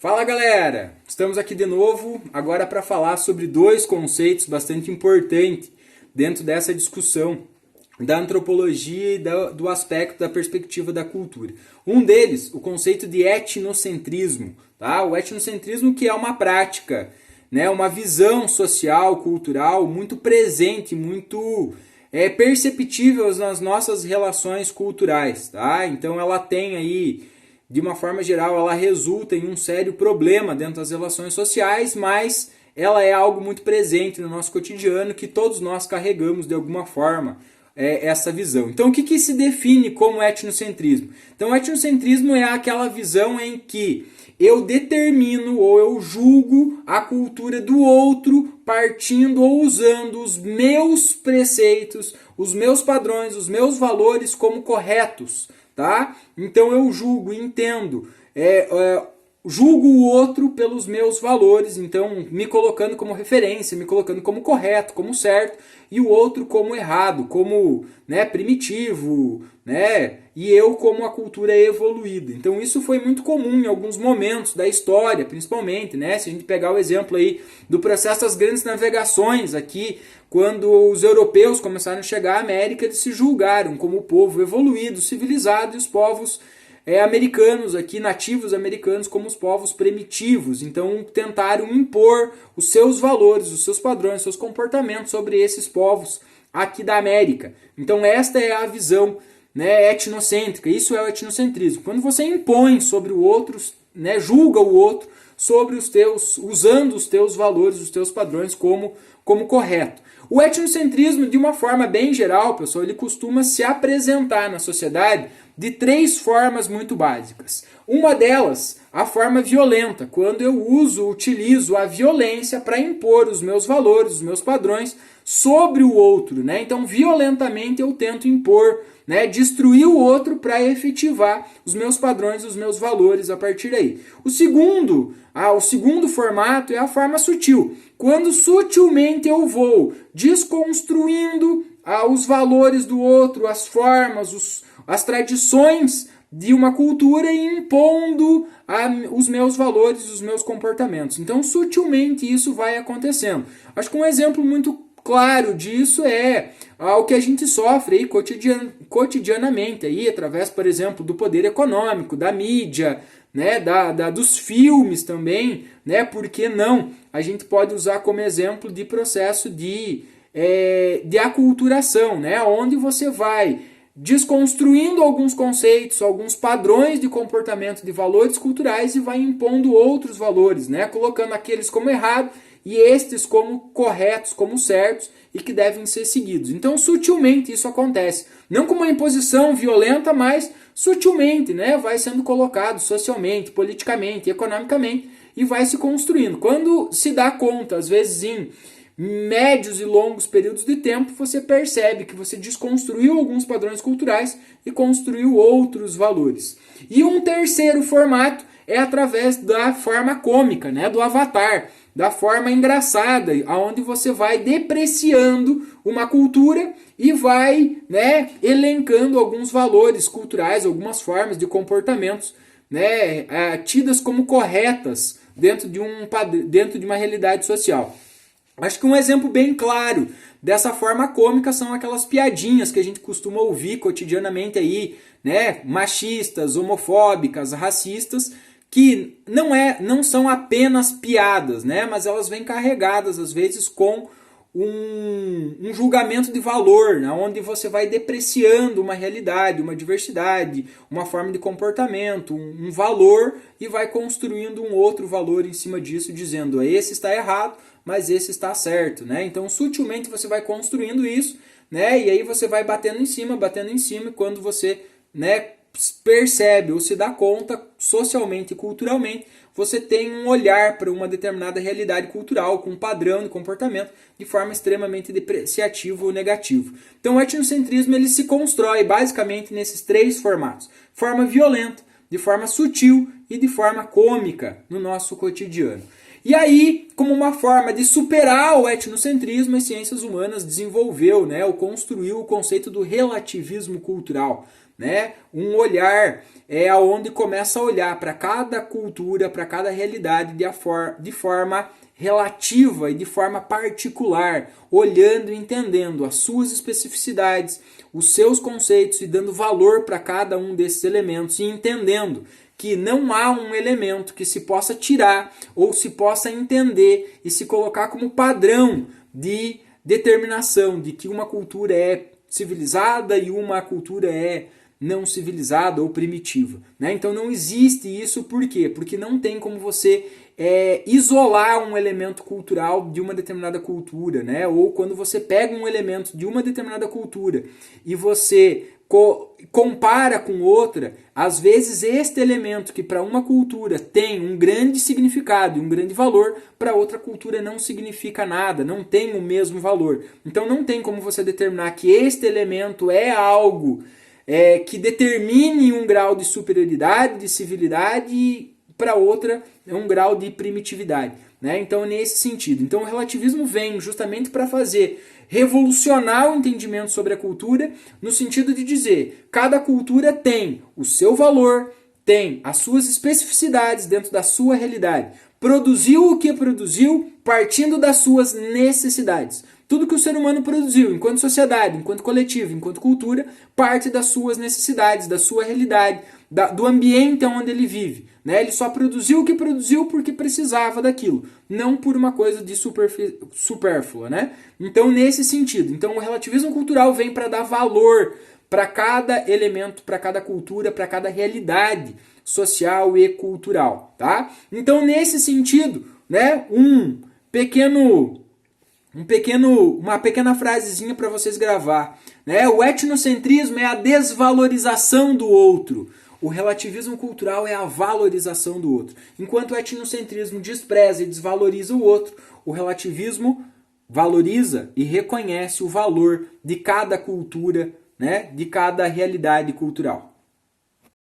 Fala galera, estamos aqui de novo agora para falar sobre dois conceitos bastante importantes dentro dessa discussão da antropologia e do aspecto da perspectiva da cultura. Um deles, o conceito de etnocentrismo, tá? O etnocentrismo que é uma prática, né? Uma visão social, cultural muito presente, muito perceptível nas nossas relações culturais, tá? Então ela tem aí, de uma forma geral, ela resulta em um sério problema dentro das relações sociais, mas ela é algo muito presente no nosso cotidiano que todos nós carregamos de alguma forma essa visão. Então o que se define como etnocentrismo? Então o etnocentrismo é aquela visão em que eu determino ou eu julgo a cultura do outro partindo ou usando os meus preceitos, os meus padrões, os meus valores como corretos. Tá? Então eu julgo, entendo, julgo o outro pelos meus valores, então me colocando como referência, me colocando como correto, como certo, e o outro como errado, como, né, primitivo, né, e eu como a cultura evoluída. Então isso foi muito comum em alguns momentos da história, principalmente, né, se a gente pegar o exemplo aí do processo das grandes navegações aqui, quando os europeus começaram a chegar à América, eles se julgaram como o povo evoluído, civilizado, e os povos americanos aqui, nativos americanos, como os povos primitivos. Então tentaram impor os seus valores, os seus padrões, os seus comportamentos sobre esses povos aqui da América. Então esta é a visão, né, etnocêntrica, isso é o etnocentrismo. Quando você impõe sobre o outro, né, julga o outro sobre os teus, usando os teus valores, os teus padrões como correto. O etnocentrismo, de uma forma bem geral, pessoal, ele costuma se apresentar na sociedade de três formas muito básicas. Uma delas, a forma violenta, quando eu utilizo a violência para impor os meus valores, os meus padrões sobre o outro, né? Então, violentamente eu tento impor, né, destruir o outro para efetivar os meus padrões, os meus valores a partir daí. O segundo formato é a forma sutil, quando sutilmente eu vou desconstruindo os valores do outro, as formas, as tradições de uma cultura e impondo os meus valores, os meus comportamentos. Então, sutilmente isso vai acontecendo. Acho que um exemplo muito claro disso é o que a gente sofre aí cotidianamente, aí, através, por exemplo, do poder econômico, da mídia, né, dos filmes também, né, por que não? A gente pode usar como exemplo de processo de aculturação, né, onde você vai desconstruindo alguns conceitos, alguns padrões de comportamento, de valores culturais e vai impondo outros valores, né, colocando aqueles como errado e estes como corretos, como certos e que devem ser seguidos. Então, sutilmente isso acontece. Não como uma imposição violenta, mas sutilmente, né? Vai sendo colocado socialmente, politicamente, economicamente e vai se construindo. Quando se dá conta, às vezes em médios e longos períodos de tempo, você percebe que você desconstruiu alguns padrões culturais e construiu outros valores. E um terceiro formato é através da forma cômica, né? Do avatar, da forma engraçada, aonde você vai depreciando uma cultura e vai, né, elencando alguns valores culturais, algumas formas de comportamentos, né, tidas como corretas dentro de uma realidade social. Acho que um exemplo bem claro dessa forma cômica são aquelas piadinhas que a gente costuma ouvir cotidianamente aí, né, machistas, homofóbicas, racistas, que não são apenas piadas, né? Mas elas vêm carregadas, às vezes, com um julgamento de valor, né? Onde você vai depreciando uma realidade, uma diversidade, uma forma de comportamento, um valor, e vai construindo um outro valor em cima disso, dizendo esse está errado, mas esse está certo, né? Então, sutilmente você vai construindo isso, né? E aí você vai batendo em cima, e quando você, né, percebe ou se dá conta socialmente e culturalmente, você tem um olhar para uma determinada realidade cultural com um padrão de comportamento de forma extremamente depreciativa ou negativa. Então o etnocentrismo ele se constrói basicamente nesses três formatos: forma violenta, de forma sutil e de forma cômica no nosso cotidiano. E aí, como uma forma de superar o etnocentrismo, as ciências humanas desenvolveu, né, ou construiu o conceito do relativismo cultural. né? Um olhar é aonde começa a olhar para cada cultura, para cada realidade de forma relativa e de forma particular, olhando e entendendo as suas especificidades, os seus conceitos e dando valor para cada um desses elementos e entendendo que não há um elemento que se possa tirar ou se possa entender e se colocar como padrão de determinação de que uma cultura é civilizada e uma cultura é não civilizada ou primitiva, né? Então não existe isso, por quê? Porque não tem como você isolar um elemento cultural de uma determinada cultura, né? Ou quando você pega um elemento de uma determinada cultura e você compara com outra, às vezes este elemento que para uma cultura tem um grande significado e um grande valor, para outra cultura não significa nada, não tem o mesmo valor. Então não tem como você determinar que este elemento é algo que determine um grau de superioridade, de civilidade, e para outra é um grau de primitividade, né? Então nesse sentido. Então o relativismo vem justamente para revolucionar o entendimento sobre a cultura, no sentido de dizer, cada cultura tem o seu valor, tem as suas especificidades dentro da sua realidade. Produziu o que produziu partindo das suas necessidades. Tudo que o ser humano produziu, enquanto sociedade, enquanto coletivo, enquanto cultura, parte das suas necessidades, da sua realidade, do ambiente onde ele vive, né? Ele só produziu o que produziu porque precisava daquilo, não por uma coisa de supérflua, né? Então, nesse sentido, então, o relativismo cultural vem para dar valor para cada elemento, para cada cultura, para cada realidade social e cultural, tá? Então, nesse sentido, né, uma pequena frasezinha para vocês gravar, né? O etnocentrismo é a desvalorização do outro. O relativismo cultural é a valorização do outro. Enquanto o etnocentrismo despreza e desvaloriza o outro, o relativismo valoriza e reconhece o valor de cada cultura, né? De cada realidade cultural.